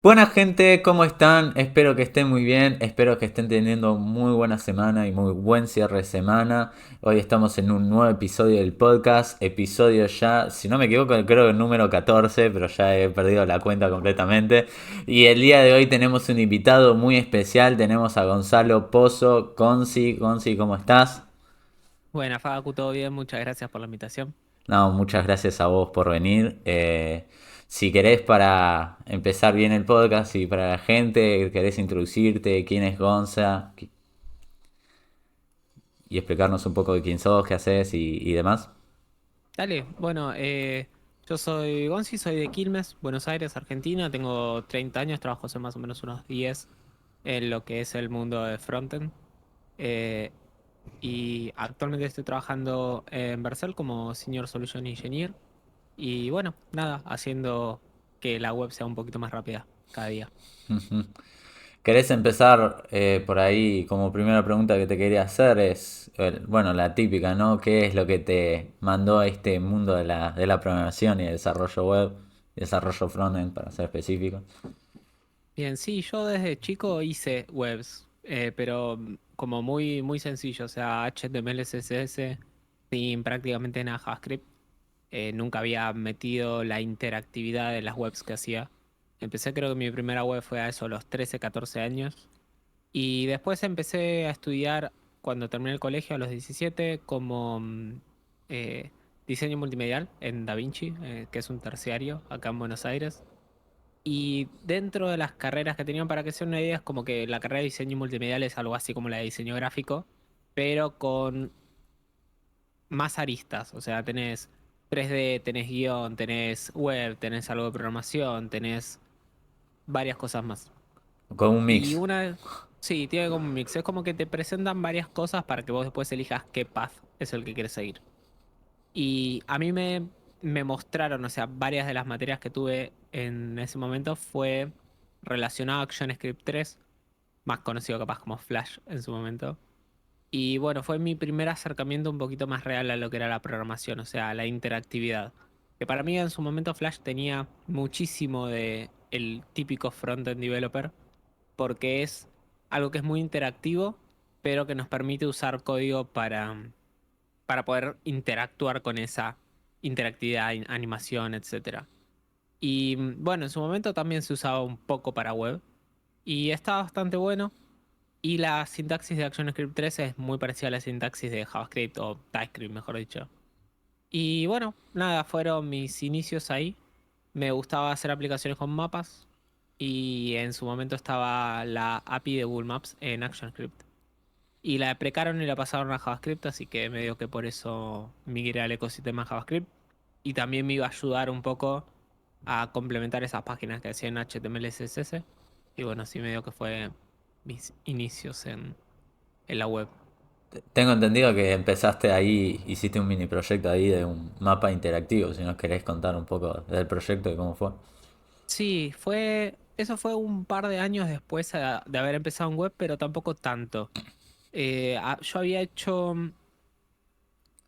Buena gente, ¿cómo están? Espero que estén muy bien, espero que estén teniendo muy buena semana y muy buen cierre de semana. Hoy estamos en un nuevo episodio del podcast, episodio ya, si no me equivoco, creo que el número 14, pero ya he perdido la cuenta completamente. Y el día de hoy tenemos un invitado muy especial, tenemos a Gonzalo Pozo, Gonzi. Gonzi, ¿cómo estás? Buena, Facu, todo bien, muchas gracias por la invitación. No, muchas gracias a vos por venir. Si querés para empezar bien el podcast y para la gente, querés introducirte, quién es Gonza y explicarnos un poco de quién sos, qué haces y demás. Dale, bueno, yo soy Gonzi, soy de Quilmes, Buenos Aires, Argentina, tengo 30 años, trabajo hace más o menos unos 10 en lo que es el mundo de frontend. eh, y actualmente estoy trabajando en Vercel como Senior Solution Engineer y bueno, nada, haciendo que la web sea un poquito más rápida cada día. ¿Querés empezar por ahí como primera pregunta que te quería hacer? Es, bueno, la típica, ¿no? ¿Qué es lo que te mandó a este mundo de la programación y el desarrollo web, y desarrollo frontend para ser específico? Bien, sí, yo desde chico hice webs, pero como muy sencillo, o sea, HTML, CSS, sin prácticamente nada JavaScript. Nunca había metido la interactividad de las webs que hacía. Empecé, creo que mi primera web fue a eso, a los 13, 14 años. Y después empecé a estudiar, cuando terminé el colegio, a los 17 como eh, diseño multimedial en DaVinci, que es un terciario acá en Buenos Aires. Y dentro de las carreras que tenían, para que sea una idea, es como que la carrera de diseño multimedial es algo así como la de diseño gráfico, pero con más aristas. O sea, tenés 3D, tenés guión, tenés web, tenés algo de programación, tenés varias cosas más. Con un Y mix. una, sí, tiene como un mix. Es como que te presentan varias cosas para que vos después elijas qué path es el que quieres seguir. Y a mí me mostraron, o sea, varias de las materias que tuve en ese momento fue relacionado a ActionScript 3, más conocido capaz como Flash en su momento. Y bueno, fue mi primer acercamiento un poquito más real a lo que era la programación, o sea, a la interactividad. Que para mí en su momento Flash tenía muchísimo de el típico front-end developer, porque es algo que es muy interactivo, pero que nos permite usar código para poder interactuar con esa interactividad, animación, etcétera. Y bueno, en su momento también se usaba un poco para web y estaba bastante bueno. Y la sintaxis de ActionScript 3 es muy parecida a la sintaxis de JavaScript o TypeScript, mejor dicho. Y bueno, nada, fueron mis inicios ahí. Me gustaba hacer aplicaciones con mapas y en su momento estaba la API de Google Maps en ActionScript. Y la deprecaron y la pasaron a JavaScript, así que medio que por eso migré al ecosistema JavaScript. Y también me iba a ayudar un poco a complementar esas páginas que hacían HTML, CSS. Y bueno, así medio que fue mis inicios en la web. Tengo entendido que empezaste ahí, hiciste un mini proyecto ahí de un mapa interactivo, si nos querés contar un poco del proyecto y cómo fue. Sí, eso fue un par de años después de haber empezado en web, pero tampoco tanto. Yo había hecho,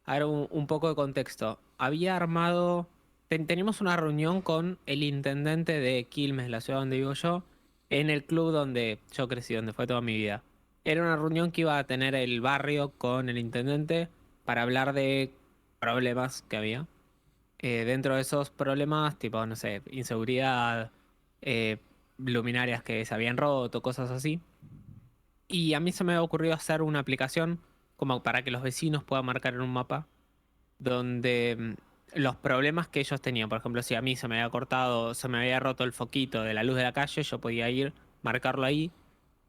a ver, un poco de contexto. Había armado, teníamos una reunión con el intendente de Quilmes, la ciudad donde vivo yo, en el club donde yo crecí, donde fue toda mi vida. Era una reunión que iba a tener el barrio con el intendente para hablar de problemas que había. Dentro de esos problemas, tipo, no sé, inseguridad, eh, luminarias que se habían roto, cosas así. Y a mí se me había ocurrido hacer una aplicación como para que los vecinos puedan marcar en un mapa donde los problemas que ellos tenían, por ejemplo, si a mí se me había cortado, se me había roto el foquito de la luz de la calle, yo podía ir, marcarlo ahí.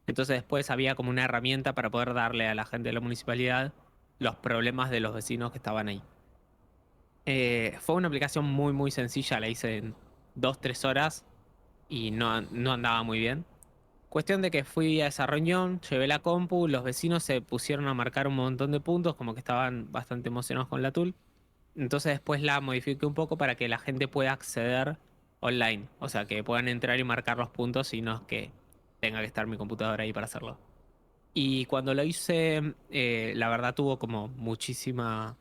Entonces después había como una herramienta para poder darle a la gente de la municipalidad los problemas de los vecinos que estaban ahí. Fue una aplicación muy sencilla, la hice en 2, 3 horas y no andaba muy bien. Cuestión de que fui a esa reunión, llevé la compu, los vecinos se pusieron a marcar un montón de puntos, como que estaban bastante emocionados con la tool. Entonces después la modifiqué un poco para que la gente pueda acceder online, o sea, que puedan entrar y marcar los puntos y no es que tenga que estar mi computadora ahí para hacerlo. Y cuando lo hice, la verdad tuvo como muchísima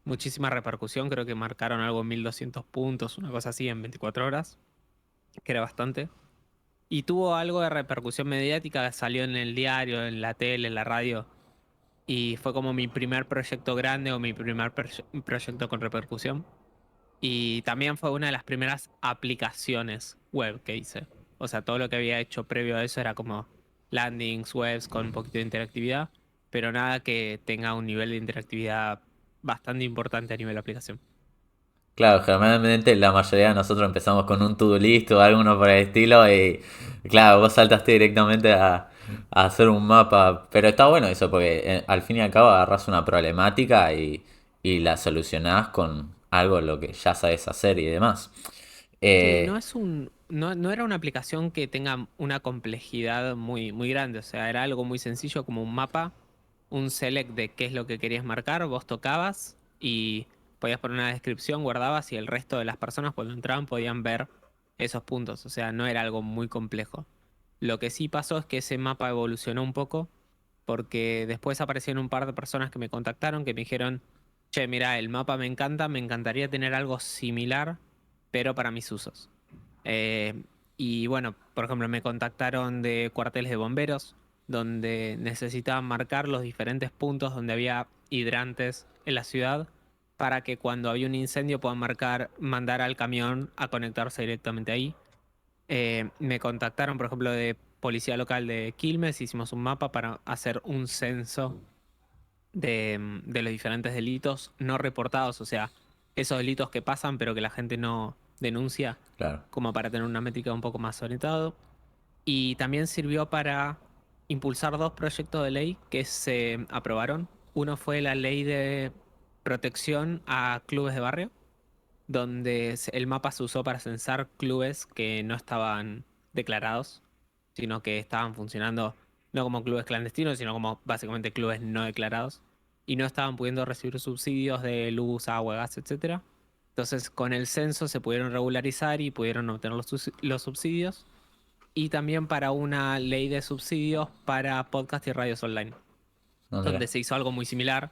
repercusión. Creo que marcaron algo en 1200 puntos, una cosa así, en 24 horas, que era bastante. Y tuvo algo de repercusión mediática, salió en el diario, en la tele, en la radio. Y fue como mi primer proyecto grande o mi primer proyecto con repercusión. Y también fue una de las primeras aplicaciones web que hice. O sea, todo lo que había hecho previo a eso era como landings, webs con un poquito de interactividad, pero nada que tenga un nivel de interactividad bastante importante a nivel de aplicación. Claro, generalmente la mayoría de nosotros empezamos con un to-do list o alguno por el estilo y claro, vos saltaste directamente a hacer un mapa, pero está bueno eso porque al fin y al cabo agarrás una problemática y la solucionás con algo lo que ya sabes hacer y demás. Sí, Eh, no era una aplicación que tenga una complejidad muy grande. O sea, era algo muy sencillo como un mapa, un select de qué es lo que querías marcar, vos tocabas y podías poner una descripción, guardabas y el resto de las personas cuando entraban podían ver esos puntos. O sea, no era algo muy complejo. Lo que sí pasó es que ese mapa evolucionó un poco porque después aparecieron un par de personas que me contactaron que me dijeron, che, mira, el mapa me encanta, me encantaría tener algo similar, pero para mis usos. Eh, y bueno, por ejemplo, me contactaron de cuarteles de bomberos, donde necesitaban marcar los diferentes puntos donde había hidrantes en la ciudad, para que cuando había un incendio puedan mandar al camión a conectarse directamente ahí. Me contactaron, por ejemplo, de policía local de Quilmes, hicimos un mapa para hacer un censo de los diferentes delitos no reportados, o sea, esos delitos que pasan pero que la gente no denuncia, claro. como para tener una métrica un poco más orientado. Y también sirvió para impulsar dos proyectos de ley que se aprobaron. Uno fue la ley de protección a clubes de barrio, donde el mapa se usó para censar clubes que no estaban declarados, sino que estaban funcionando no como clubes clandestinos, sino como básicamente clubes no declarados, y no estaban pudiendo recibir subsidios de luz, agua, gas, etcétera. Entonces, con el censo se pudieron regularizar y pudieron obtener los subsidios, y también para una ley de subsidios para podcast y radios online, No, donde mira. se hizo algo muy similar,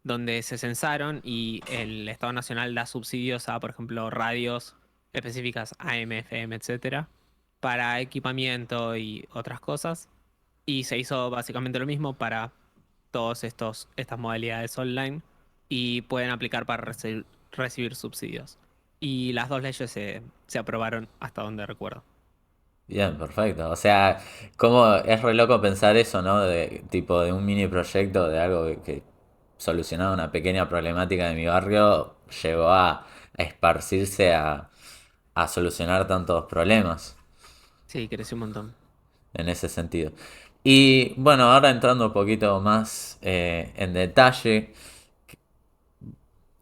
donde se censaron y el Estado Nacional da subsidios a, por ejemplo, radios específicas AM, FM, etcétera, para equipamiento y otras cosas. Y se hizo básicamente lo mismo para todos estas modalidades online y pueden aplicar para recibir subsidios. Y las dos leyes se aprobaron hasta donde recuerdo. Bien, perfecto. O sea, como es re loco pensar eso, ¿no? De tipo de un mini proyecto, de algo que solucionaba una pequeña problemática de mi barrio, llegó a esparcirse a solucionar tantos problemas Sí, creció un montón. en ese sentido. Y bueno, ahora entrando un poquito más en detalle,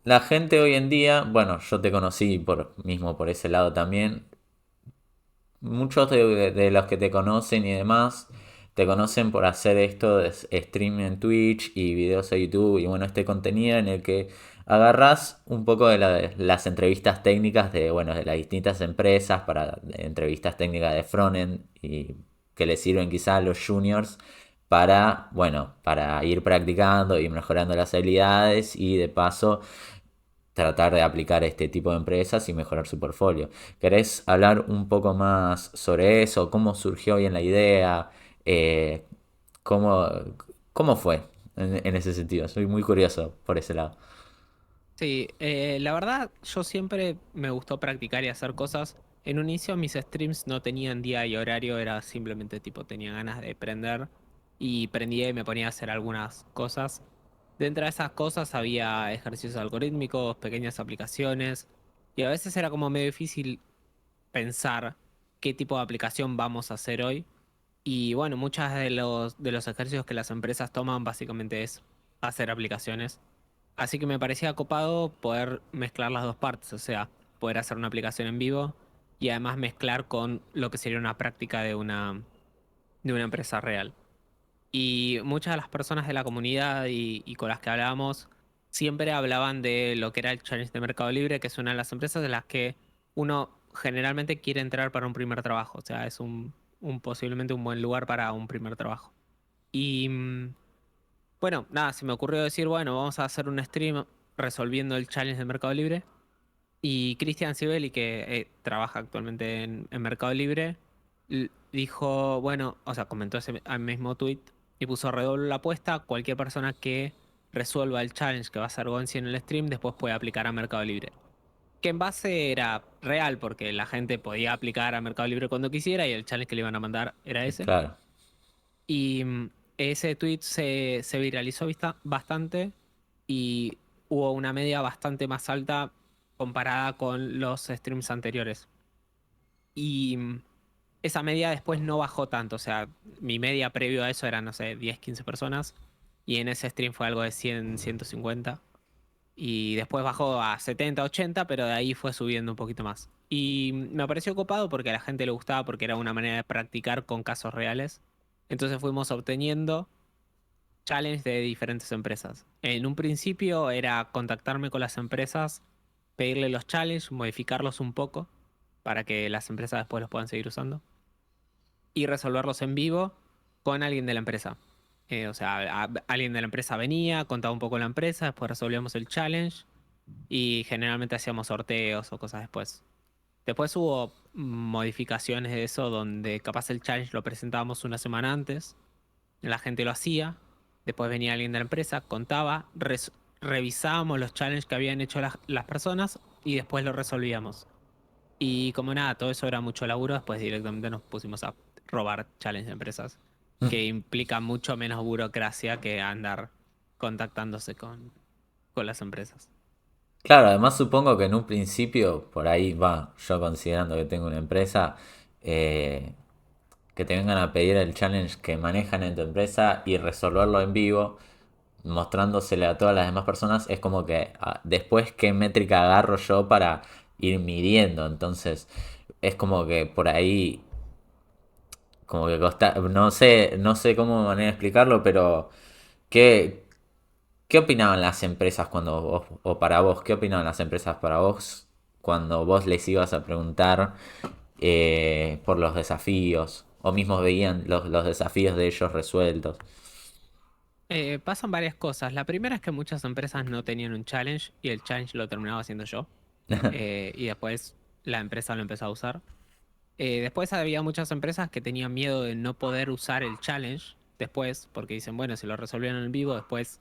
la gente hoy en día, bueno, yo te conocí mismo por ese lado también, muchos de los que te conocen y demás, te conocen por hacer esto de streaming en Twitch y videos a YouTube y bueno, este contenido en el que agarras un poco de las entrevistas técnicas de, bueno, de las distintas empresas para entrevistas técnicas de frontend y que le sirven quizás a los juniors para, bueno, para ir practicando y mejorando las habilidades y de paso tratar de aplicar este tipo de empresas y mejorar su portfolio. ¿Querés hablar un poco más sobre eso? ¿Cómo surgió bien la idea? Eh, ¿cómo, cómo fue en ese sentido? Soy muy curioso por ese lado. Sí, la verdad, yo siempre me gustó practicar y hacer cosas. En un inicio mis streams no tenían día y horario, era simplemente tipo tenía ganas de prender y prendía y me ponía a hacer algunas cosas. Dentro de esas cosas había ejercicios algorítmicos, pequeñas aplicaciones y a veces era como medio difícil pensar qué tipo de aplicación vamos a hacer hoy. Y bueno, muchos de los ejercicios que las empresas toman básicamente es hacer aplicaciones. Así que me parecía copado poder mezclar las dos partes, o sea, poder hacer una aplicación en vivo y además mezclar con lo que sería una práctica de una empresa real. Y muchas de las personas de la comunidad y con las que hablábamos siempre hablaban de lo que era el Challenge de Mercado Libre, que es una de las empresas de las que uno generalmente quiere entrar para un primer trabajo, o sea, es posiblemente un buen lugar para un primer trabajo. Y bueno, nada, se me ocurrió decir, bueno, vamos a hacer un stream resolviendo el challenge de Mercado Libre. Y Cristian Sibeli, que trabaja actualmente en Mercado Libre, dijo, bueno, o sea, comentó ese al mismo tweet y puso redoblo la apuesta. Cualquier persona que resuelva el challenge que va a hacer Gonzi en el stream, después puede aplicar a Mercado Libre. Que en base era real, porque la gente podía aplicar a Mercado Libre cuando quisiera y el challenge que le iban a mandar era ese. Claro. Y ese tweet se viralizó bastante y hubo una media bastante más alta comparada con los streams anteriores. Y esa media después no bajó tanto, o sea, mi media previo a eso era, no sé, 10 15 personas y en ese stream fue algo de 100 150 y después bajó a 70 80 pero de ahí fue subiendo un poquito más. Y me pareció copado porque a la gente le gustaba porque era una manera de practicar con casos reales. Entonces fuimos obteniendo challenges de diferentes empresas. En un principio era contactarme con las empresas, pedirle los challenges, modificarlos un poco para que las empresas después los puedan seguir usando y resolverlos en vivo con alguien de la empresa. O sea, alguien de la empresa venía, contaba un poco la empresa, después resolvíamos el challenge y generalmente hacíamos sorteos o cosas después. Después hubo modificaciones de eso donde capaz el challenge lo presentábamos una semana antes, la gente lo hacía, después venía alguien de la empresa, contaba, revisábamos los challenges que habían hecho las personas y después lo resolvíamos. Y como nada, todo eso era mucho laburo, después directamente nos pusimos a robar challenges de empresas, que implica mucho menos burocracia que andar contactándose con las empresas. Claro, además supongo que en un principio, por ahí va, yo considerando que tengo una empresa, eh, que te vengan a pedir el challenge que manejan en tu empresa y resolverlo en vivo, mostrándosele a todas las demás personas, es como que después qué métrica agarro yo para ir midiendo. Entonces, es como que por ahí, como que no sé cómo manera de explicarlo, pero ¿qué, qué opinaban las empresas cuando o para vos, qué opinaban las empresas para vos cuando vos les ibas a preguntar por los desafíos? O mismos veían los desafíos de ellos resueltos. Pasan varias cosas. La primera es que muchas empresas no tenían un challenge y el challenge lo terminaba haciendo yo. Y después la empresa lo empezó a usar. Después había muchas empresas que tenían miedo de no poder usar el challenge después, porque dicen, bueno, si lo resolvieron en vivo, después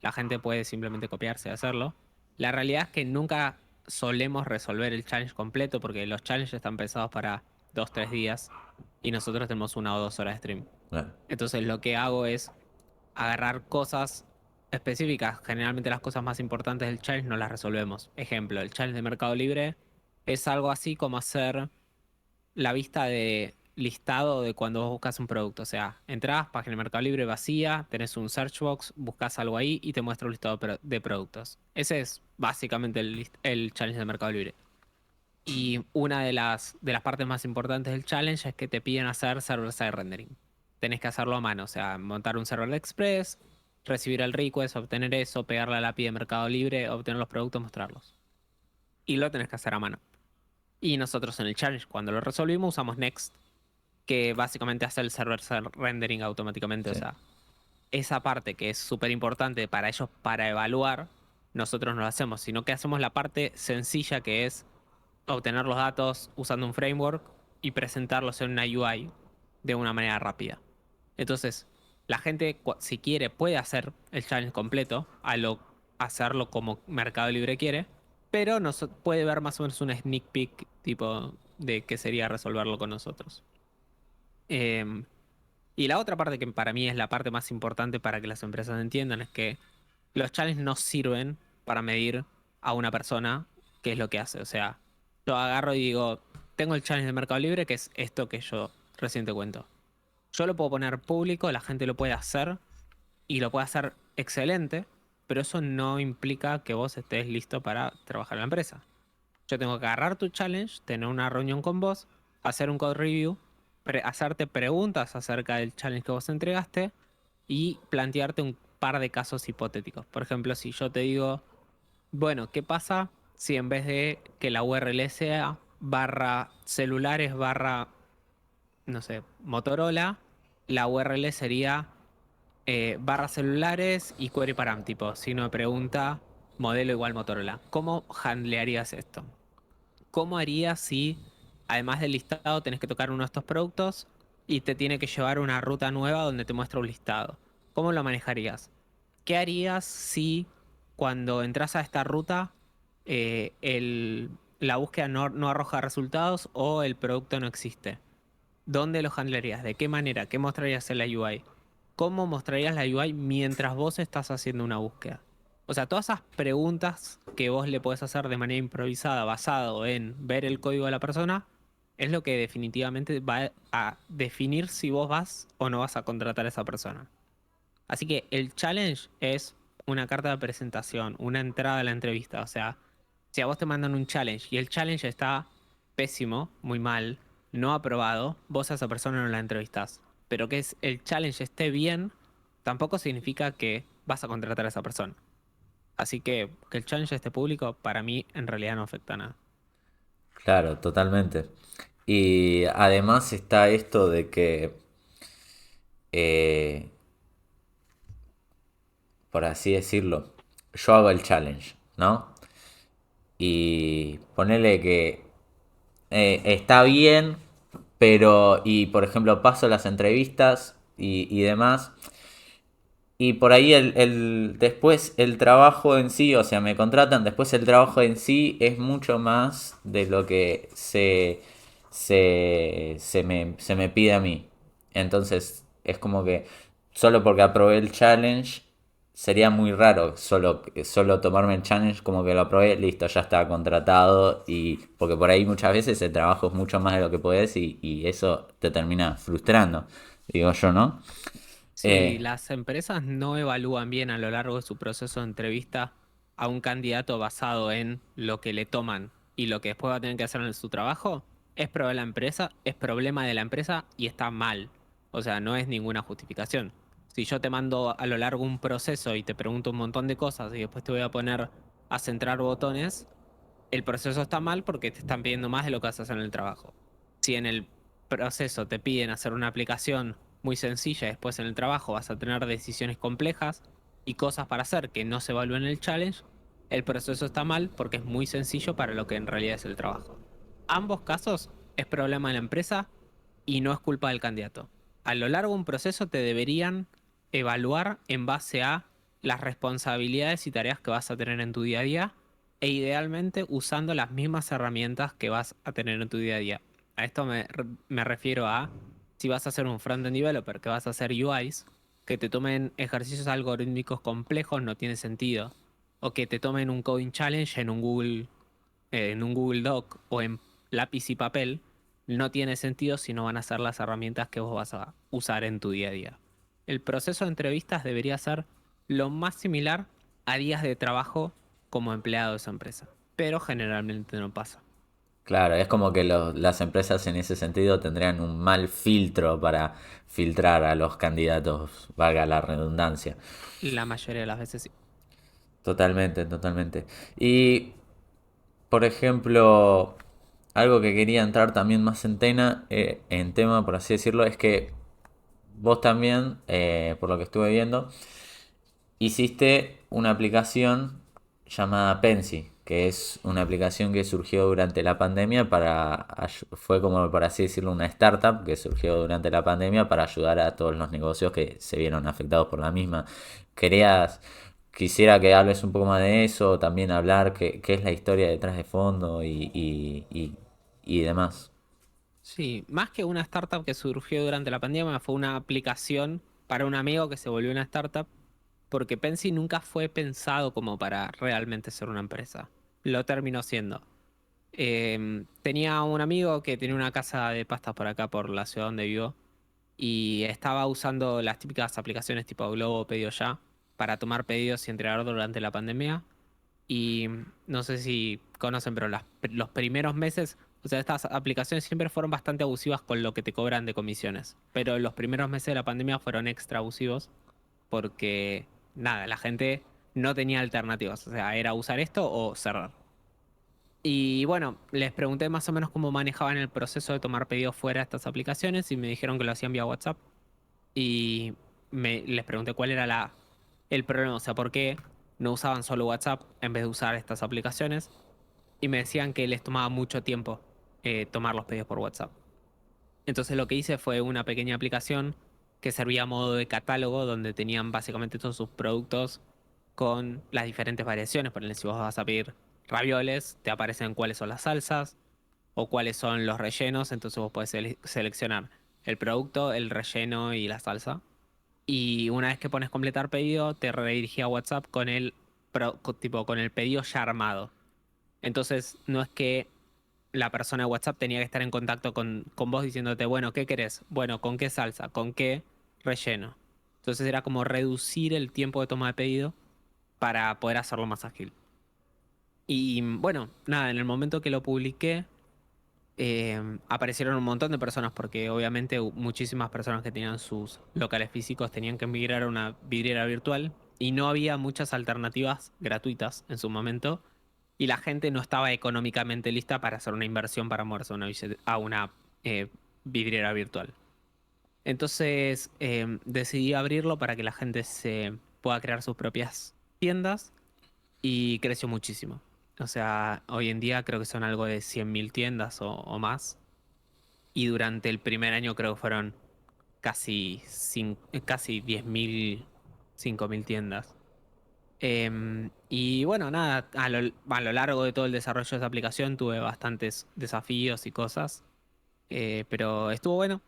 la gente puede simplemente copiarse y hacerlo. La realidad es que nunca solemos resolver el challenge completo porque los challenges están pensados para 2 3 días y nosotros tenemos 1 o 2 horas de stream. Bueno, Entonces lo que hago es agarrar cosas específicas. Generalmente las cosas más importantes del challenge no las resolvemos. Ejemplo, el challenge de Mercado Libre es algo así como hacer la vista de listado de cuando vos buscas un producto. O sea, entras, página de Mercado Libre vacía, tenés un search box, buscas algo ahí y te muestra un listado de productos. Ese es básicamente el challenge de Mercado Libre. Y una de las partes más importantes del challenge es que te piden hacer server-side rendering. Tenés que hacerlo a mano, o sea, montar un server de Express, recibir el request, obtener eso, pegarle a la API de Mercado Libre, obtener los productos, mostrarlos. Y lo tenés que hacer a mano. Y nosotros en el challenge, cuando lo resolvimos, usamos Next, que básicamente hace el server-side rendering automáticamente. O sí. sea, esa parte que es súper importante para ellos para evaluar, nosotros no lo hacemos, sino que hacemos la parte sencilla que es obtener los datos usando un framework y presentarlos en una UI de una manera rápida. Entonces, la gente, si quiere, puede hacer el challenge completo, hacerlo como Mercado Libre quiere, pero puede ver más o menos un sneak peek tipo de qué sería resolverlo con nosotros. Em, y la otra parte que para mí es la parte más importante para que las empresas entiendan es que los challenges no sirven para medir a una persona qué es lo que hace. O sea, yo agarro y digo, tengo el challenge de Mercado Libre, que es esto que yo recién te cuento. Yo lo puedo poner público, la gente lo puede hacer y lo puede hacer excelente, pero eso no implica que vos estés listo para trabajar en la empresa. Yo tengo que agarrar tu challenge, tener una reunión con vos, hacer un code review, hacerte preguntas acerca del challenge que vos entregaste y plantearte un par de casos hipotéticos. Por ejemplo, si yo te digo, bueno, ¿qué pasa si en vez de que la URL sea barra celulares barra, no sé, Motorola, la URL sería barra celulares y query param, tipo, signo de pregunta, modelo igual Motorola? ¿Cómo handlearías esto? ¿Cómo harías si, además del listado, tenés que tocar uno de estos productos? y te tiene que llevar una ruta nueva donde te muestra un listado. ¿Cómo lo manejarías? ¿Qué harías si cuando entras a esta ruta la búsqueda no arroja resultados o el producto no existe? ¿Dónde lo handlerías? ¿De qué manera? ¿Qué mostrarías en la UI? ¿Cómo mostrarías la UI mientras vos estás haciendo una búsqueda? O sea, todas esas preguntas que vos le podés hacer de manera improvisada, basado en ver el código de la persona, es lo que definitivamente va a definir si vos vas o no vas a contratar a esa persona. Así que el challenge es una carta de presentación, una entrada a la entrevista. O sea, si a vos te mandan un challenge y el challenge está pésimo, muy mal, no aprobado, vos a esa persona no la entrevistás. Pero el challenge esté bien, tampoco significa que vas a contratar a esa persona. Así que el challenge esté público, para mí en realidad no afecta a nada. Claro, totalmente. Y además está esto de que, eh, por así decirlo, yo hago el challenge, ¿no? Y ponele que está bien, pero, y por ejemplo, paso las entrevistas y demás. Y por ahí después el trabajo en sí, o sea, me contratan, después el trabajo en sí es mucho más de lo que se me pide a mí. Entonces es como que solo porque aprobé el challenge sería muy raro solo tomarme el challenge como que lo aprobé, listo, ya está contratado. Y porque por ahí muchas veces el trabajo es mucho más de lo que podés y eso te termina frustrando, digo yo, ¿no? Si Eh, las empresas no evalúan bien a lo largo de su proceso de entrevista a un candidato basado en lo que le toman y lo que después va a tener que hacer en su trabajo, es problema de la empresa, es problema de la empresa y está mal. O sea, no es ninguna justificación. Si yo te mando a lo largo un proceso y te pregunto un montón de cosas y después te voy a poner a centrar botones, el proceso está mal porque te están pidiendo más de lo que haces en el trabajo. Si en el proceso te piden hacer una aplicación muy sencilla y después en el trabajo vas a tener decisiones complejas y cosas para hacer que no se evalúen en el challenge, el proceso está mal porque es muy sencillo para lo que en realidad es el trabajo. Ambos casos es problema de la empresa y no es culpa del candidato. A lo largo de un proceso te deberían evaluar en base a las responsabilidades y tareas que vas a tener en tu día a día e idealmente usando las mismas herramientas que vas a tener en tu día a día. A esto me refiero a si vas a hacer un front-end developer, que vas a hacer UIs, que te tomen ejercicios algorítmicos complejos no tiene sentido. O que te tomen un coding challenge en un Google Doc o en lápiz y papel, no tiene sentido si no van a ser las herramientas que vos vas a usar en tu día a día. El proceso de entrevistas debería ser lo más similar a días de trabajo como empleado de esa empresa, pero generalmente no pasa. Claro, es como que las empresas en ese sentido tendrían un mal filtro para filtrar a los candidatos, valga la redundancia. La mayoría de las veces sí. Totalmente, totalmente. Y, por ejemplo, algo que quería entrar también más en tema, por así decirlo, es que vos también, por lo que estuve viendo, hiciste una aplicación llamada Pensi, que es una aplicación que surgió durante la pandemia fue como por así decirlo una startup que surgió durante la pandemia para ayudar a todos los negocios que se vieron afectados por la misma. Querías, quisiera que hables un poco más de eso, también hablar qué es la historia detrás de fondo y demás. Sí, más que una startup que surgió durante la pandemia, fue una aplicación para un amigo que se volvió una startup, porque Pensi nunca fue pensado como para realmente ser una empresa. Lo terminó siendo. Tenía un amigo que tenía una casa de pastas por acá, por la ciudad donde vivo, y estaba usando las típicas aplicaciones tipo Globo, Pedido Ya, para tomar pedidos y entregar durante la pandemia. Y no sé si conocen, pero los primeros meses, o sea, estas aplicaciones siempre fueron bastante abusivas con lo que te cobran de comisiones. Pero los primeros meses de la pandemia fueron extra abusivos porque, nada, la gente no tenía alternativas. O sea, era usar esto o cerrar. Y bueno, les pregunté más o menos cómo manejaban el proceso de tomar pedidos fuera de estas aplicaciones y me dijeron que lo hacían vía WhatsApp. Y les pregunté cuál era el problema, o sea, por qué no usaban solo WhatsApp en vez de usar estas aplicaciones. Y me decían que les tomaba mucho tiempo tomar los pedidos por WhatsApp. Entonces lo que hice fue una pequeña aplicación que servía a modo de catálogo donde tenían básicamente todos sus productos con las diferentes variaciones. Por ejemplo, si vos vas a pedir ravioles, te aparecen cuáles son las salsas o cuáles son los rellenos, entonces vos podés seleccionar el producto, el relleno y la salsa. Y una vez que pones completar pedido, te redirigía a WhatsApp con tipo, con el pedido ya armado. Entonces, no es que la persona de WhatsApp tenía que estar en contacto con vos diciéndote, bueno, ¿qué querés? Bueno, ¿con qué salsa? ¿Con qué relleno? Entonces era como reducir el tiempo de toma de pedido para poder hacerlo más ágil. Y bueno, nada, en el momento que lo publiqué, aparecieron un montón de personas porque obviamente muchísimas personas que tenían sus locales físicos tenían que migrar a una vidriera virtual y no había muchas alternativas gratuitas en su momento y la gente no estaba económicamente lista para hacer una inversión para moverse a una vidriera virtual. Entonces decidí abrirlo para que la gente se pueda crear sus propias tiendas y creció muchísimo. O sea, hoy en día creo que son algo de 100.000 tiendas o más. Y durante el primer año creo que fueron casi 10.000, 5.000 tiendas. Y bueno, nada, a lo largo de todo el desarrollo de esa aplicación tuve bastantes desafíos y cosas, pero estuvo bueno.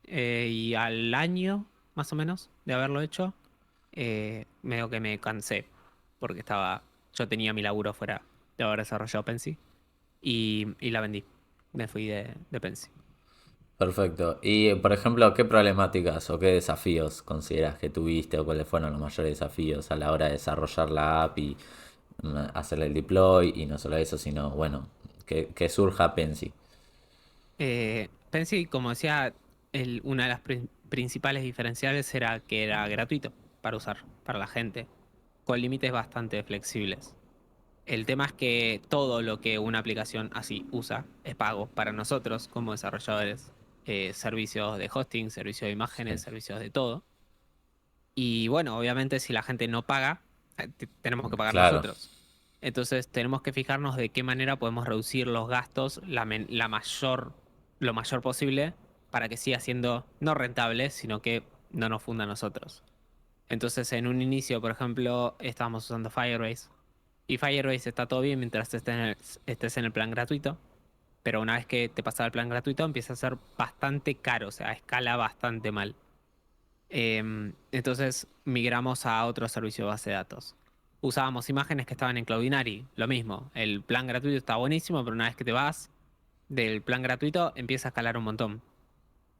Y al año, más o menos, de haberlo hecho, medio que me cansé, porque yo tenía mi laburo fuera de haber desarrollado Pensy y la vendí. Me fui de Pensy. Perfecto. Y, por ejemplo, ¿qué problemáticas o qué desafíos consideras que tuviste o cuáles fueron los mayores desafíos a la hora de desarrollar la app y hacerle el deploy? Y no solo eso, sino, bueno, que surja Pensy. Pensy, como decía, una de las principales diferenciales era que era gratuito para usar, para la gente, con límites bastante flexibles. El tema es que todo lo que una aplicación así usa es pago para nosotros como desarrolladores. Servicios de hosting, servicios de imágenes, Sí. servicios de todo. Y bueno, obviamente si la gente no paga, tenemos que pagar Claro, nosotros. Entonces tenemos que fijarnos de qué manera podemos reducir los gastos lo mayor posible para que siga siendo no rentable, sino que no nos funda a nosotros. Entonces en un inicio, por ejemplo, estábamos usando Firebase. Y Firebase está todo bien mientras estés en el plan gratuito. Pero una vez que te pasas al plan gratuito empieza a ser bastante caro, o sea, escala bastante mal. Entonces migramos a otro servicio de base de datos. Usábamos imágenes que estaban en Cloudinary, lo mismo. El plan gratuito está buenísimo, pero una vez que te vas del plan gratuito empieza a escalar un montón.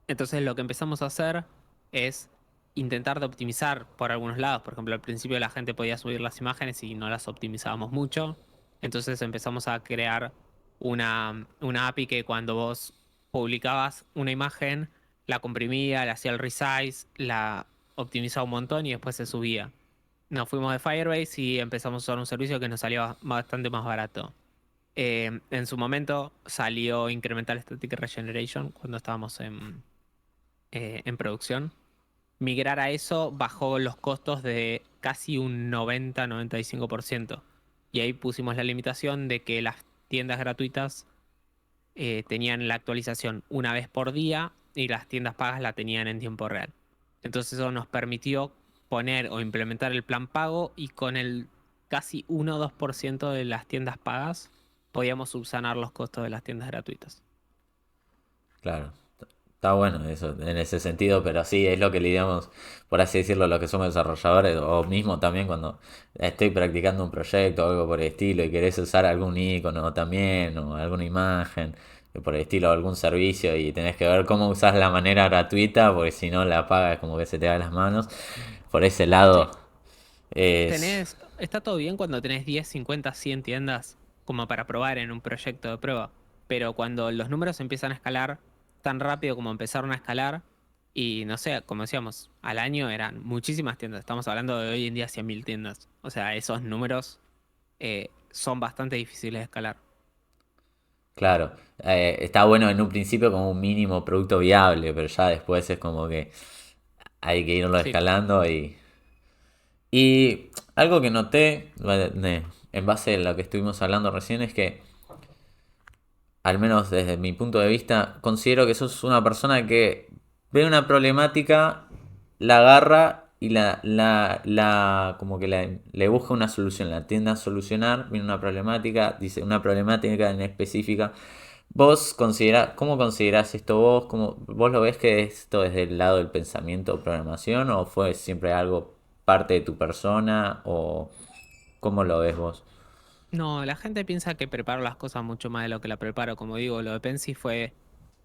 Entonces lo que empezamos a hacer es intentar de optimizar por algunos lados. Por ejemplo, al principio la gente podía subir las imágenes y no las optimizábamos mucho. Entonces empezamos a crear una API que cuando vos publicabas una imagen, la comprimía, le hacía el resize, la optimizaba un montón y después se subía. Nos fuimos de Firebase y empezamos a usar un servicio que nos salía bastante más barato. En su momento salió Incremental Static Regeneration cuando estábamos en producción. Migrar a eso bajó los costos de casi un 90-95%. Y ahí pusimos la limitación de que las tiendas gratuitas tenían la actualización una vez por día y las tiendas pagas la tenían en tiempo real. Entonces eso nos permitió poner o implementar el plan pago y con el casi 1 o 2% de las tiendas pagas podíamos subsanar los costos de las tiendas gratuitas. claro. Está bueno eso, en ese sentido, pero sí, es lo que lidiamos, por así decirlo, los que somos desarrolladores, o mismo también cuando estoy practicando un proyecto o algo por el estilo y querés usar algún icono también, o alguna imagen, por el estilo, algún servicio, y tenés que ver cómo usás la manera gratuita, porque si no la paga es como que se te va de las manos. Por ese lado Sí. es... Está todo bien cuando tenés 10, 50, 100 tiendas como para probar en un proyecto de prueba, pero cuando los números empiezan a escalar tan rápido como empezaron a escalar, y no sé, como decíamos, al año eran muchísimas tiendas, estamos hablando de hoy en día 100.000 tiendas, o sea, esos números son bastante difíciles de escalar. Claro, está bueno en un principio como un mínimo producto viable, pero ya después es como que hay que irlo Sí, escalando y algo que noté en base a lo que estuvimos hablando recién es que al menos desde mi punto de vista, considero que sos una persona que ve una problemática, la agarra y como que le busca una solución, la tiende a solucionar, viene una problemática, dice una problemática en específica. ¿Cómo considerás esto vos? ¿Vos lo ves que esto es del lado del pensamiento o programación o fue siempre algo parte de tu persona o cómo lo ves vos? No, la gente piensa que preparo las cosas mucho más de lo que la preparo. Como digo, lo de Pensi fue,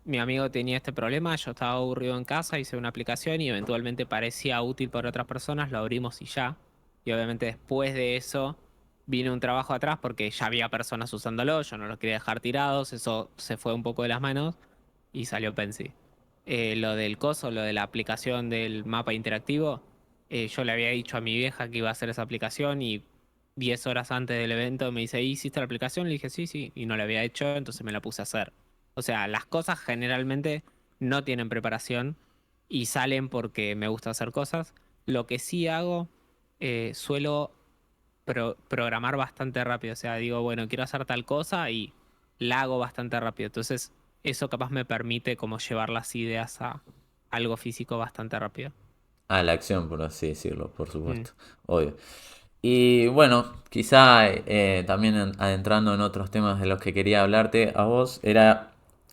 mi amigo tenía este problema, yo estaba aburrido en casa, hice una aplicación y eventualmente parecía útil para otras personas, lo abrimos y ya. Y obviamente después de eso vino un trabajo atrás porque ya había personas usándolo, yo no los quería dejar tirados, eso se fue un poco de las manos y salió Pensi. Lo del coso, lo de la aplicación del mapa interactivo, yo le había dicho a mi vieja que iba a hacer esa aplicación y 10 horas antes del evento me dice, ¿hiciste la aplicación? Le dije, sí, sí, y no la había hecho, entonces me la puse a hacer. O sea, las cosas generalmente no tienen preparación y salen porque me gusta hacer cosas. Lo que sí hago, suelo programar bastante rápido. O sea, digo, bueno, quiero hacer tal cosa y la hago bastante rápido. Entonces, eso capaz me permite como llevar las ideas a algo físico bastante rápido. A la acción, por así decirlo, por Mm. supuesto, obvio. Y bueno, quizá también adentrando en otros temas de los que quería hablarte a vos, era,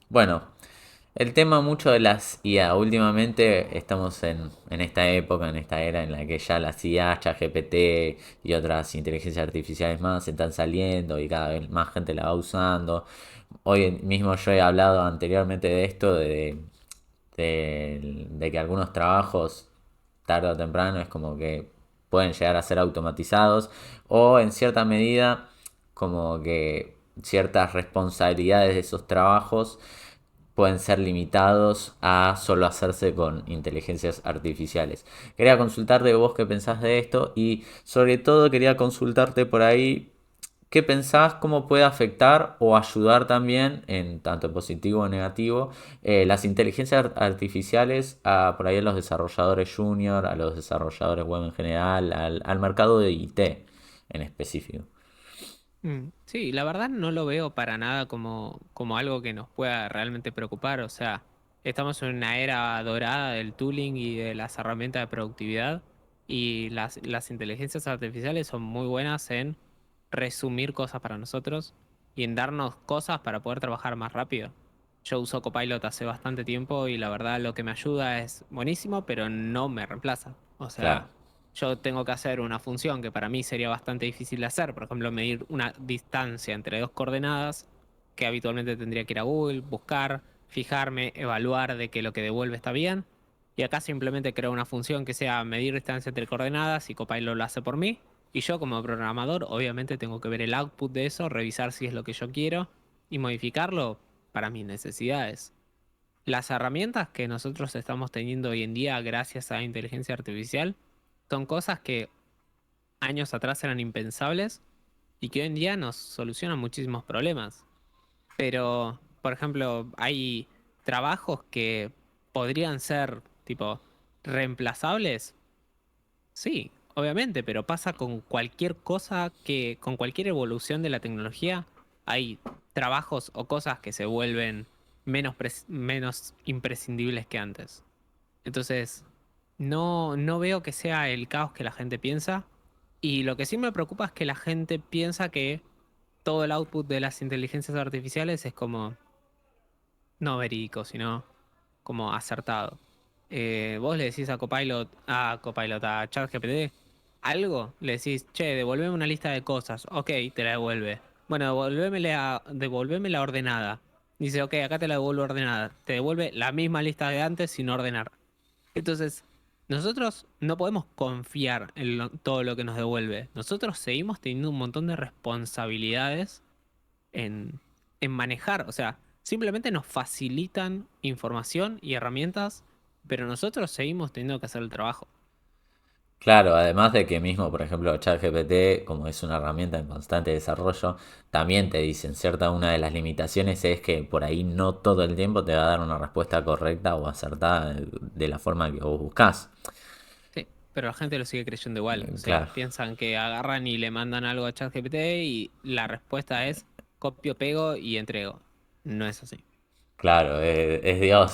bueno, el tema mucho de las IA. Últimamente estamos en esta época, en esta era en la que ya las IA, ChatGPT y otras inteligencias artificiales más están saliendo y cada vez más gente la va usando. Hoy mismo yo he hablado anteriormente de esto, de que algunos trabajos tarde o temprano es como que pueden llegar a ser automatizados o en cierta medida como que ciertas responsabilidades de esos trabajos pueden ser limitados a solo hacerse con inteligencias artificiales. Quería consultarte vos qué pensás de esto y sobre todo quería consultarte por ahí qué pensás, cómo puede afectar o ayudar también, en tanto positivo o negativo, las inteligencias artificiales a por ahí a los desarrolladores junior, a los desarrolladores web en general, al mercado de IT en específico. Sí, la verdad no lo veo para nada como algo que nos pueda realmente preocupar. O sea, estamos en una era dorada del tooling y de las herramientas de productividad y las inteligencias artificiales son muy buenas en resumir cosas para nosotros y en darnos cosas para poder trabajar más rápido. Yo uso Copilot hace bastante tiempo y la verdad lo que me ayuda es buenísimo, pero no me reemplaza. O Claro, sea, yo tengo que hacer una función que para mí sería bastante difícil de hacer, por ejemplo, medir una distancia entre dos coordenadas, que habitualmente tendría que ir a Google, buscar, fijarme, evaluar de que lo que devuelve está bien. Y acá simplemente creo una función que sea medir distancia entre coordenadas y Copilot lo hace por mí. Y yo como programador obviamente tengo que ver el output de eso, revisar si es lo que yo quiero y modificarlo para mis necesidades. Las herramientas que nosotros estamos teniendo hoy en día gracias a inteligencia artificial son cosas que años atrás eran impensables y que hoy en día nos solucionan muchísimos problemas. Pero, por ejemplo, hay trabajos que podrían ser, tipo, reemplazables. Sí, obviamente, pero pasa con cualquier cosa con cualquier evolución de la tecnología, hay trabajos o cosas que se vuelven menos imprescindibles que antes. Entonces, no veo que sea el caos que la gente piensa. Y lo que sí me preocupa es que la gente piensa que todo el output de las inteligencias artificiales es como no verídico, sino como acertado. Vos le decís a Copilot, a ChatGPT, algo, le decís, che, devolveme una lista de cosas. Ok, te la devuelve. Bueno, devolveme la ordenada. Dice, ok, acá te la devuelvo ordenada. Te devuelve la misma lista de antes sin ordenar. Entonces, nosotros no podemos confiar en todo lo que nos devuelve. Nosotros seguimos teniendo un montón de responsabilidades en, en manejar. O sea, simplemente nos facilitan información y herramientas, pero nosotros seguimos teniendo que hacer el trabajo. claro, además de que mismo, por ejemplo, ChatGPT, como es una herramienta en constante desarrollo, también te dicen, cierta una de las limitaciones es que por ahí no todo el tiempo te va a dar una respuesta correcta o acertada de la forma que vos buscás. Sí, pero la gente lo sigue creyendo igual. O sea, Claro, piensan que agarran y le mandan algo a ChatGPT y la respuesta es copio, pego y entrego. no es así. Claro, es Dios,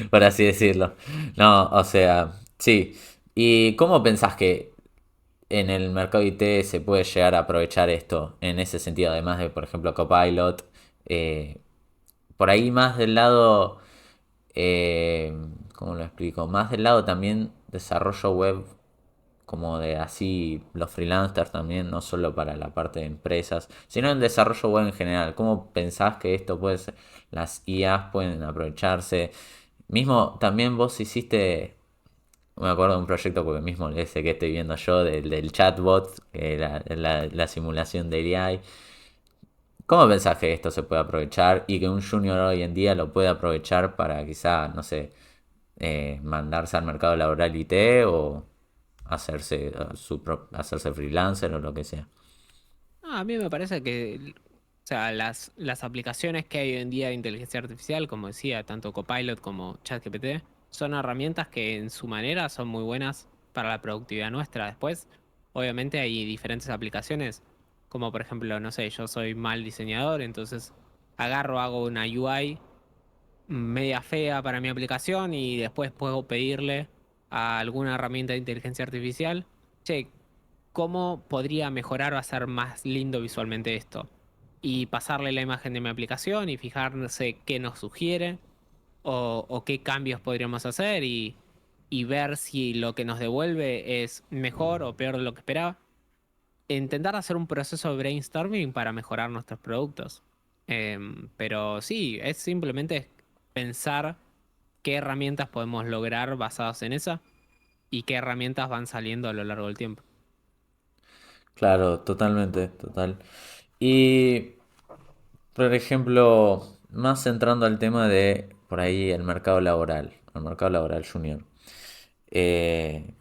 por así decirlo. No, o sea, sí. ¿Y cómo pensás que en el mercado IT se puede llegar a aprovechar esto en ese sentido? Además de, por ejemplo, Copilot, eh, por ahí más del lado, eh, ¿cómo lo explico? Más del lado también desarrollo web, como de así los freelancers también, no solo para la parte de empresas, sino en desarrollo web en general. ¿Cómo pensás que esto puede ser, las IAs pueden aprovecharse? Mismo también vos hiciste, me acuerdo de un proyecto porque mismo ese que estoy viendo yo del chatbot, que la simulación de AI. ¿Cómo pensás que esto se puede aprovechar y que un junior hoy en día lo puede aprovechar para quizá, no sé, mandarse al mercado laboral IT o hacerse, hacerse freelancer o lo que sea? A mí me parece que, o sea, las aplicaciones que hay hoy en día de inteligencia artificial, como decía, tanto Copilot como ChatGPT, son herramientas que en su manera son muy buenas para la productividad nuestra. Después, obviamente hay diferentes aplicaciones, como por ejemplo, no sé, yo soy mal diseñador, entonces agarro, hago una UI media fea para mi aplicación y después puedo pedirle a alguna herramienta de inteligencia artificial, che, ¿cómo podría mejorar o hacer más lindo visualmente esto? Y pasarle la imagen de mi aplicación y fijarse qué nos sugiere o qué cambios podríamos hacer y ver si lo que nos devuelve es mejor o peor de lo que esperaba. Intentar hacer un proceso de brainstorming para mejorar nuestros productos. Pero sí, es simplemente pensar qué herramientas podemos lograr basadas en esa y qué herramientas van saliendo a lo largo del tiempo. Claro, totalmente, total. Y, por ejemplo, más centrando al tema de, por ahí, el mercado laboral junior.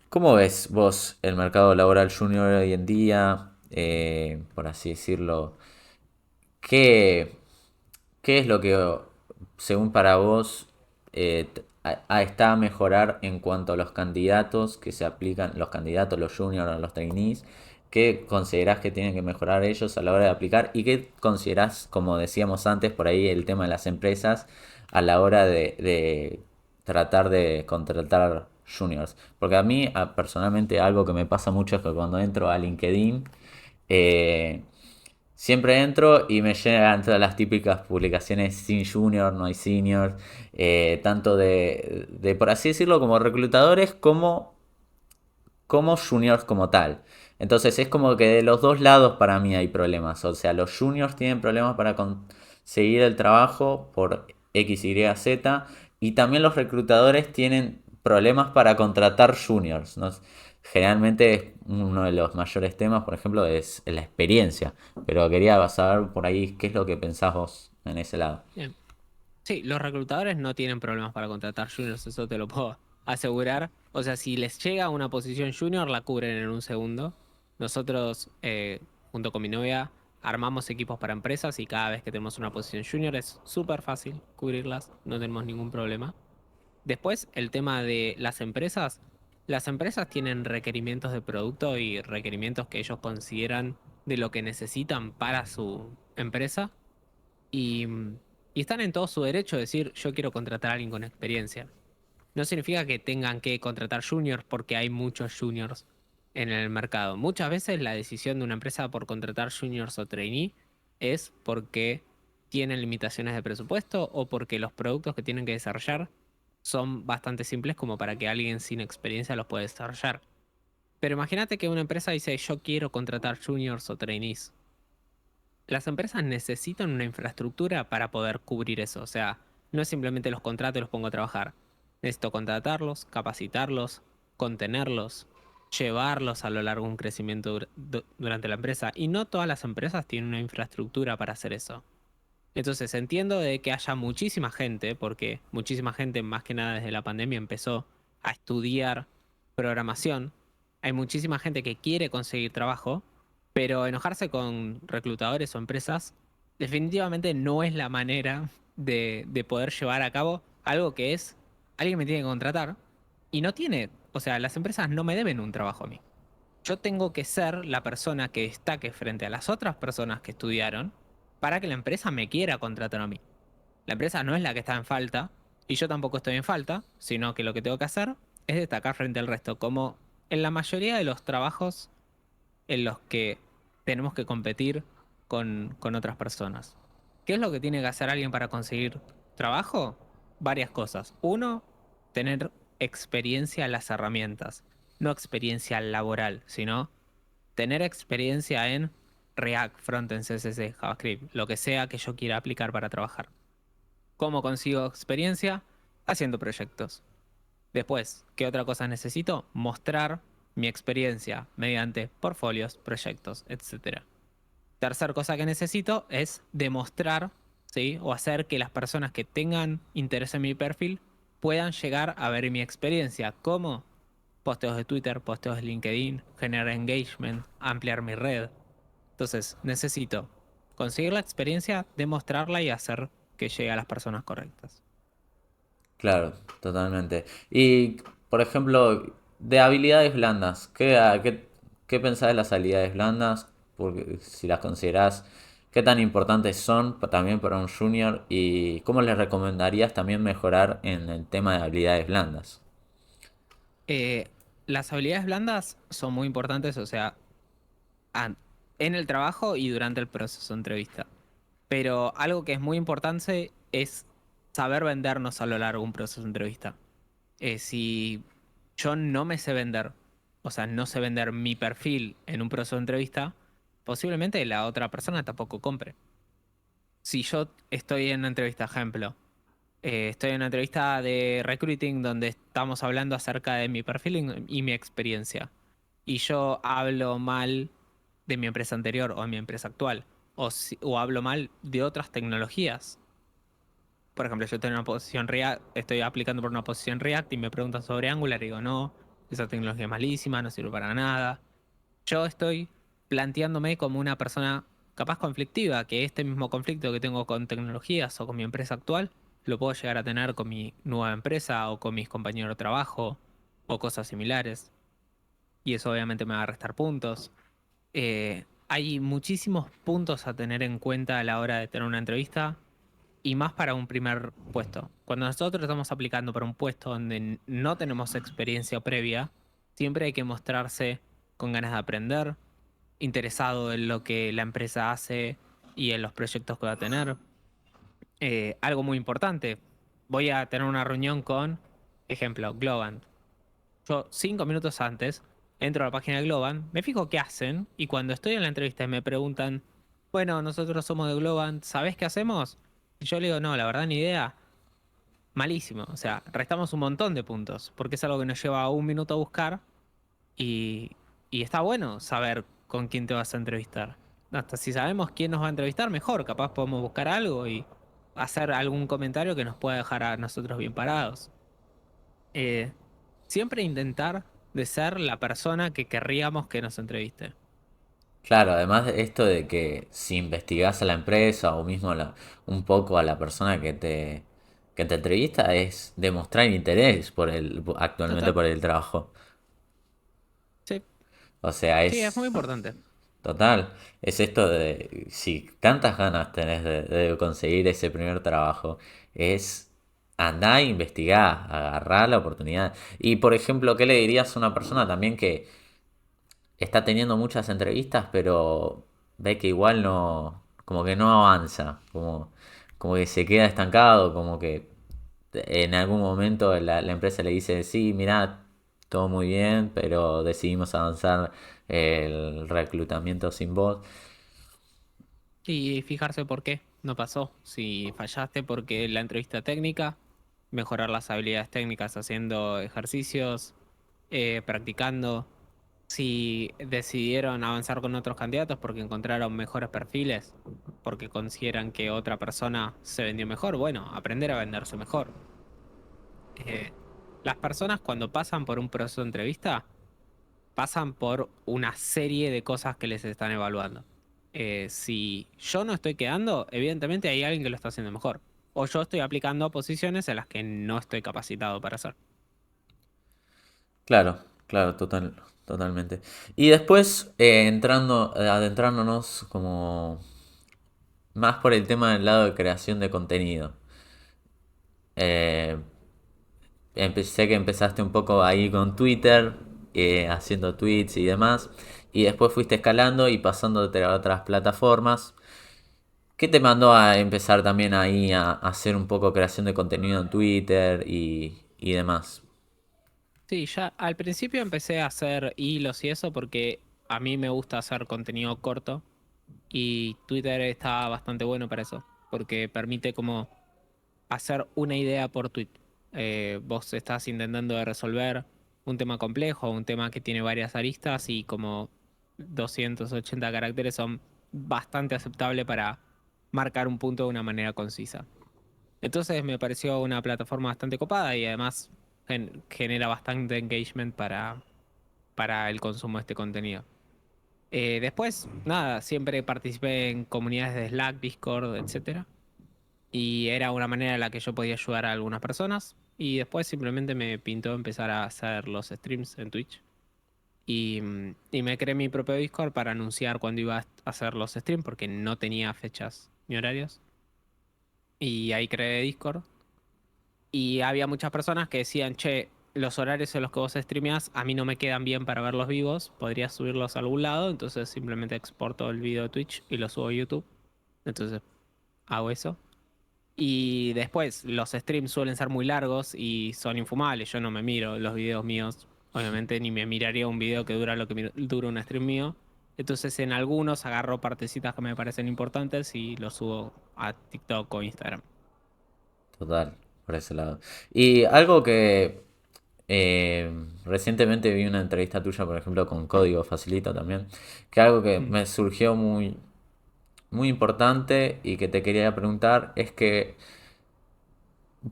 ¿Cómo ves vos el mercado laboral junior hoy en día? Por así decirlo, ¿qué, ¿qué es lo que, según para vos, está a mejorar en cuanto a los candidatos que se aplican, los candidatos, los juniors, los trainees? ¿Qué considerás que tienen que mejorar ellos a la hora de aplicar? ¿Y qué considerás, como decíamos antes, por ahí el tema de las empresas a la hora de tratar de contratar juniors? Porque a mí, personalmente, algo que me pasa mucho es que cuando entro a LinkedIn, eh, siempre entro y me llegan todas las típicas publicaciones sin junior, no hay senior, tanto por así decirlo, como reclutadores como juniors como tal. Entonces es como que de los dos lados para mí hay problemas. O sea, los juniors tienen problemas para conseguir el trabajo por X, Y, Z. Y también los reclutadores tienen problemas para contratar juniors, ¿no? Generalmente uno de los mayores temas, por ejemplo, es la experiencia. Pero quería saber por ahí qué es lo que pensás vos en ese lado. Bien. Sí, los reclutadores no tienen problemas para contratar juniors, eso te lo puedo asegurar. O sea, si les llega una posición junior, la cubren en un segundo. Nosotros, junto con mi novia, armamos equipos para empresas y cada vez que tenemos una posición junior es súper fácil cubrirlas, no tenemos ningún problema. Después, el tema de las empresas tienen requerimientos de producto y requerimientos que ellos consideran de lo que necesitan para su empresa. Y, y están en todo su derecho de decir, yo quiero contratar a alguien con experiencia. No significa que tengan que contratar juniors porque hay muchos juniors en el mercado. Muchas veces la decisión de una empresa por contratar juniors o trainee es porque tienen limitaciones de presupuesto o porque los productos que tienen que desarrollar son bastante simples como para que alguien sin experiencia los pueda desarrollar. Pero imagínate que una empresa dice, yo quiero contratar juniors o trainees. Las empresas necesitan una infraestructura para poder cubrir eso. O sea, no es simplemente los contratos y los pongo a trabajar. Necesito contratarlos, capacitarlos, contenerlos, llevarlos a lo largo de un crecimiento durante la empresa. Y no todas las empresas tienen una infraestructura para hacer eso. Entonces entiendo de que haya muchísima gente, porque muchísima gente más que nada desde la pandemia empezó a estudiar programación. Hay muchísima gente que quiere conseguir trabajo, pero enojarse con reclutadores o empresas definitivamente no es la manera de poder llevar a cabo algo que es, alguien me tiene que contratar y no tiene, o sea, las empresas no me deben un trabajo a mí. Yo tengo que ser la persona que destaque frente a las otras personas que estudiaron para que la empresa me quiera contratar a mí. La empresa no es la que está en falta y yo tampoco estoy en falta, sino que lo que tengo que hacer es destacar frente al resto, como en la mayoría de los trabajos en los que tenemos que competir con otras personas. ¿Qué es lo que tiene que hacer alguien para conseguir trabajo? Varias cosas. Uno, tener experiencia en las herramientas, no experiencia laboral, sino tener experiencia en React, Frontend, CSS, JavaScript, lo que sea que yo quiera aplicar para trabajar. ¿Cómo consigo experiencia? Haciendo proyectos. Después, ¿qué otra cosa necesito? Mostrar mi experiencia mediante portfolios, proyectos, etcétera. Tercer cosa que necesito es demostrar, ¿sí? O hacer que las personas que tengan interés en mi perfil puedan llegar a ver mi experiencia. ¿Cómo? Posteos de Twitter, posteos de LinkedIn, generar engagement, ampliar mi red. Entonces, necesito conseguir la experiencia, demostrarla y hacer que llegue a las personas correctas. Claro, totalmente. Y, por ejemplo, de habilidades blandas, ¿qué pensás de las habilidades blandas? Porque si las considerás, ¿qué tan importantes son también para un junior? ¿Y cómo les recomendarías también mejorar en el tema de habilidades blandas? Eh, las habilidades blandas son muy importantes, o sea, an- en el trabajo y durante el proceso de entrevista. Pero algo que es muy importante es saber vendernos a lo largo de un proceso de entrevista. Si yo no me sé vender, o sea, no sé vender mi perfil en un proceso de entrevista, posiblemente la otra persona tampoco compre. Si yo estoy en una entrevista, ejemplo, estoy en una entrevista de recruiting donde estamos hablando acerca de mi perfil y mi experiencia, y yo hablo mal de mi empresa anterior o de mi empresa actual, o hablo mal de otras tecnologías. Por ejemplo, yo estoy en una posición React, estoy aplicando por una posición React y me preguntan sobre Angular y digo, no, esa tecnología es malísima, no sirve para nada. Yo estoy planteándome como una persona capaz conflictiva, que este mismo conflicto que tengo con tecnologías o con mi empresa actual, lo puedo llegar a tener con mi nueva empresa o con mis compañeros de trabajo o cosas similares. Y eso obviamente me va a restar puntos. Hay muchísimos puntos a tener en cuenta a la hora de tener una entrevista y más para un primer puesto. Cuando nosotros estamos aplicando para un puesto donde no tenemos experiencia previa, siempre hay que mostrarse con ganas de aprender, interesado en lo que la empresa hace y en los proyectos que va a tener. Algo muy importante, voy a tener una reunión con, ejemplo, Globant. Yo 5 minutos antes entro a la página de Globant, me fijo qué hacen y cuando estoy en la entrevista y me preguntan, bueno, nosotros somos de Globant, ¿sabés qué hacemos? Y yo le digo, no, la verdad ni idea. Malísimo. O sea, restamos un montón de puntos, porque es algo que nos lleva un minuto a buscar y, y está bueno saber con quién te vas a entrevistar. Hasta si sabemos quién nos va a entrevistar, mejor. Capaz podemos buscar algo y hacer algún comentario que nos pueda dejar a nosotros bien parados. Eh, siempre intentar de ser la persona que querríamos que nos entreviste. Claro, además de esto de que si investigás a la empresa o mismo un poco a la persona que te entrevista, es demostrar interés actualmente Total. por el trabajo. Sí, O sea, sí, es muy es importante. total, es esto de si tantas ganas tenés de conseguir ese primer trabajo, es andar a investigar, agarrar la oportunidad. Y por ejemplo, ¿qué le dirías a una persona también que está teniendo muchas entrevistas, pero ve que igual no, como que no avanza, como que se queda estancado, como que en algún momento la empresa le dice, sí, mira, todo muy bien, pero decidimos avanzar el reclutamiento sin vos. Y fijarse por qué no pasó. Si fallaste porque la entrevista técnica, mejorar las habilidades técnicas haciendo ejercicios, practicando. Si decidieron avanzar con otros candidatos porque encontraron mejores perfiles, porque consideran que otra persona se vendió mejor, bueno, aprender a venderse mejor. Eh, las personas cuando pasan por un proceso de entrevista, pasan por una serie de cosas que les están evaluando. Si yo no estoy quedando, evidentemente hay alguien que lo está haciendo mejor. O yo estoy aplicando a posiciones en las que no estoy capacitado para hacer. Claro, claro, totalmente. Y después, adentrándonos como más por el tema del lado de creación de contenido. Eh, Sé que empezaste un poco ahí con Twitter, haciendo tweets y demás, y después fuiste escalando y pasándote a otras plataformas. ¿Qué te mandó a empezar también ahí a hacer un poco creación de contenido en Twitter y demás? Sí, ya al principio empecé a hacer hilos y eso porque a mí me gusta hacer contenido corto y Twitter está bastante bueno para eso, porque permite como hacer una idea por tweet. Vos estás intentando de resolver un tema complejo, un tema que tiene varias aristas y como 280 caracteres son bastante aceptable para marcar un punto de una manera concisa. Entonces me pareció una plataforma bastante copada y además genera bastante engagement para el consumo de este contenido. Después, nada, siempre participé en comunidades de Slack, Discord, etcétera. Y era una manera en la que yo podía ayudar a algunas personas. Y después simplemente me pintó empezar a hacer los streams en Twitch. Y me creé mi propio Discord para anunciar cuándo iba a hacer los streams porque no tenía fechas ni horarios. Y ahí creé Discord. Y había muchas personas que decían, che, los horarios en los que vos streameás a mí no me quedan bien para verlos vivos. Podrías subirlos a algún lado. Entonces simplemente exporto el video de Twitch y lo subo a YouTube. Entonces hago eso. Y después, los streams suelen ser muy largos y son infumables. Yo no me miro los videos míos. Obviamente ni me miraría un video que dura lo que dura un stream mío. Entonces en algunos agarro partecitas que me parecen importantes y los subo a TikTok o Instagram. Total, por ese lado. Y algo que recientemente vi una entrevista tuya, por ejemplo, con Código Facilito también, que algo que Mm. me surgió muy importante y que te quería preguntar es que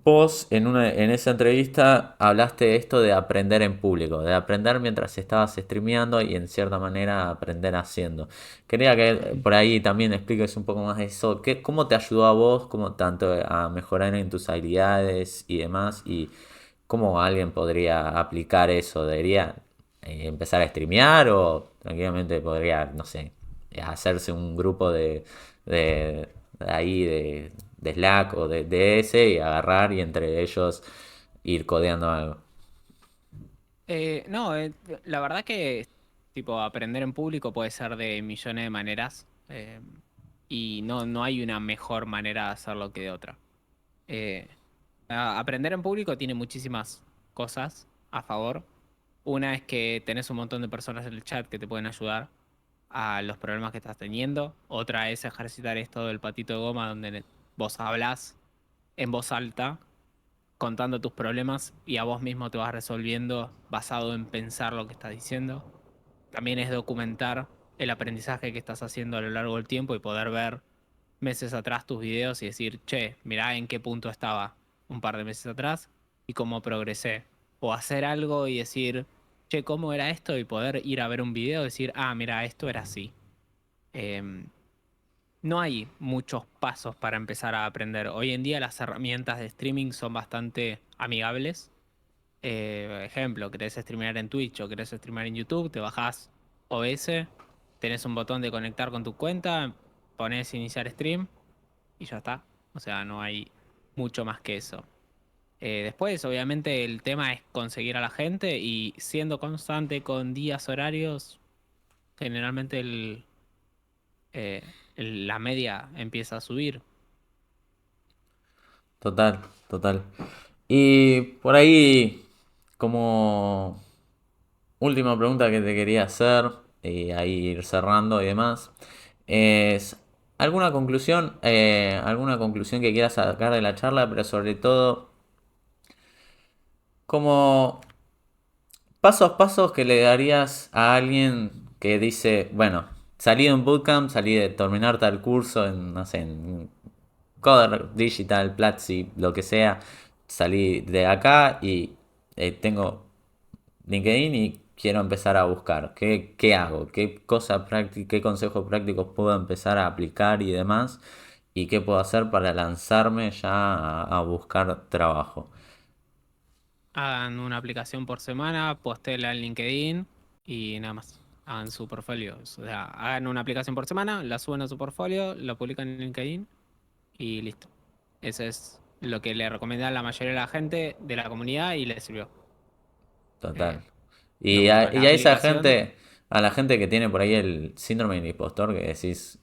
vos en esa entrevista hablaste de esto de aprender en público, de aprender mientras estabas streameando y en cierta manera aprender haciendo. Quería que por ahí también expliques un poco más de eso, cómo te ayudó a vos, como tanto a mejorar en tus habilidades y demás, y cómo alguien podría aplicar eso. ¿Debería empezar a streamear o tranquilamente podría, no sé, hacerse un grupo de ahí de Slack o de ese y agarrar y entre ellos ir codeando algo? No, la verdad que tipo aprender en público puede ser de millones de maneras y no hay una mejor manera de hacerlo que de otra. Eh, Aprender en público tiene muchísimas cosas a favor. Una es que tenés un montón de personas en el chat que te pueden ayudar a los problemas que estás teniendo. Otra es ejercitar esto del patito de goma donde vos hablás en voz alta contando tus problemas y a vos mismo te vas resolviendo basado en pensar lo que estás diciendo. También es documentar el aprendizaje que estás haciendo a lo largo del tiempo y poder ver meses atrás tus videos y decir, che, mirá en qué punto estaba un par de meses atrás y cómo progresé. O hacer algo y decir, che, ¿cómo era esto? Y poder ir a ver un video y decir, ah, mira, esto era así. Em, no hay muchos pasos para empezar a aprender. Hoy en día las herramientas de streaming son bastante amigables. Ejemplo, querés streamear en Twitch o querés streamear en YouTube, te bajás OBS, tenés un botón de conectar con tu cuenta, pones iniciar stream y ya está. O sea, no hay mucho más que eso. Después, obviamente, el tema es conseguir a la gente y siendo constante con días horarios, generalmente la media empieza a subir. Total, total. Y por ahí, como última pregunta que te quería hacer, y ahí ir cerrando y demás, es alguna conclusión que quieras sacar de la charla, pero sobre todo, como pasos que le darías a alguien que dice, bueno, salí de un bootcamp, salí de terminar tal curso en, no sé, en Coder, Digital, Platzi, lo que sea, salí de acá y tengo LinkedIn y quiero empezar a buscar. ¿Qué hago? ¿Qué consejos prácticos puedo empezar a aplicar y demás? ¿Y qué puedo hacer para lanzarme ya a buscar trabajo? Hagan una aplicación por semana, postéenla en LinkedIn y nada más. Hagan su portfolio. O sea, hagan una aplicación por semana, la suben a su portfolio, la publican en LinkedIn y listo. Ese es. lo que le recomendé a la mayoría de la gente de la comunidad y le sirvió. Total. Eh, lo bueno es Y la a esa aplicación, gente, a la gente que tiene por ahí el síndrome del impostor, que decís,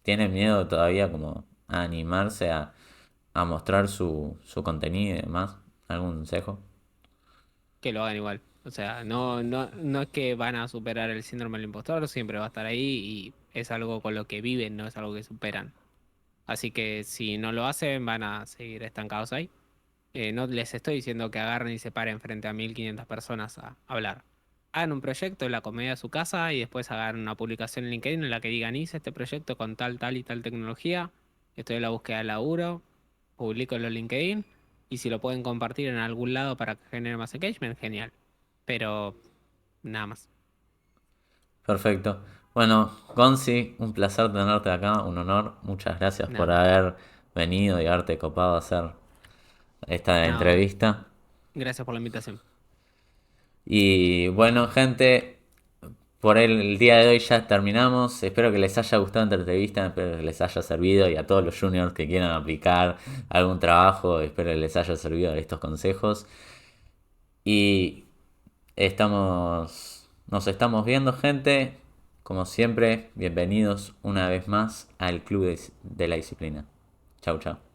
tiene miedo todavía como a animarse a mostrar su contenido y demás. ¿Algún consejo? que lo hagan igual. O sea, no es que van a superar el síndrome del impostor, siempre va a estar ahí y es algo con lo que viven, no es algo que superan. Así que si no lo hacen, van a seguir estancados ahí. No les estoy diciendo que agarren y se paren frente a 1500 personas a hablar. Hagan un proyecto en la comedia de su casa y después hagan una publicación en LinkedIn en la que digan, hice este proyecto con tal, tal y tal tecnología, estoy en la búsqueda de laburo, publico en los LinkedIn y si lo pueden compartir en algún lado para que genere más engagement, genial. Pero nada más. Perfecto. Bueno, Gonzi, un placer tenerte acá, un honor. Muchas gracias por Nada, haber venido y haberte copado a hacer esta nada, entrevista. gracias por la invitación. Y bueno, gente, por el día de hoy ya terminamos. Espero que les haya gustado esta entrevista, espero que les haya servido y a todos los juniors que quieran aplicar algún trabajo, espero que les haya servido estos consejos. Y nos estamos viendo, gente. Como siempre, bienvenidos una vez más al Club de la Disciplina. Chau, chau.